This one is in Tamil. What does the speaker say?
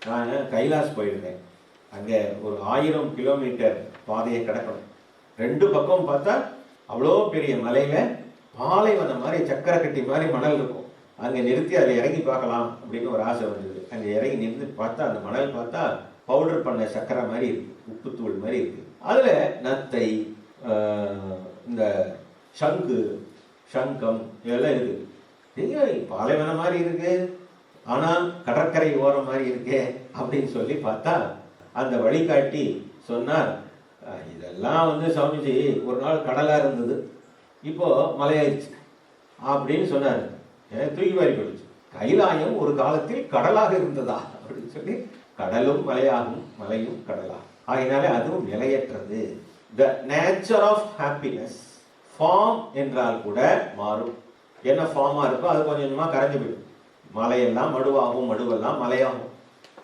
நான் கைலாஸ் போயிருந்தேன். அங்கே ஒரு 1000 கிலோமீட்டர் பாதையை கடக்கணும். 2 பக்கம் பார்த்தா அவ்வளோ பெரிய மலையில் பாலைவனம் மாதிரி சக்கரை கட்டி மாதிரி மணல் இருக்கும். அங்கே நிறுத்தி அதில் இறங்கி பார்க்கலாம் அப்படின்னு ஒரு ஆசை வந்தது. அங்கே இறங்கி நிறுத்தி பார்த்தா அந்த மணல் பார்த்தா பவுடர் பண்ண சக்கரை மாதிரி இருக்குது, உப்புத்தூள் மாதிரி இருக்குது. அதில் நத்தை, இந்த சங்கம் இதெல்லாம் இருக்குது. பாலைவனம் மாதிரி இருக்கு, ஆனால் கடற்கரை ஓரம் மாதிரி இருக்கே அப்படின்னு சொல்லி பார்த்தா அந்த வழிகாட்டி சொன்னார், இதெல்லாம் சுவாமிஜி ஒரு நாள் கடலாக இருந்தது, இப்போ மலையாயிடுச்சு அப்படின்னு சொன்னார். எனக்கு தூக்கி வாரி போயிடுச்சு. கைலாயம் ஒரு காலத்தில் கடலாக இருந்ததா அப்படின்னு சொல்லி, கடலும் மலையாகும், மலையும் கடலாகும். ஆகினாலே அதுவும் நிலையற்றது. The nature of happiness form என்றால் கூட மாறும். என்ன ஃபார்மாக இருக்கோ அது கொஞ்சம் கொஞ்சமாக கரைஞ்சு போயிடும். மலையெல்லாம் மடுவாகும், மடுவெல்லாம் மலையாகும்.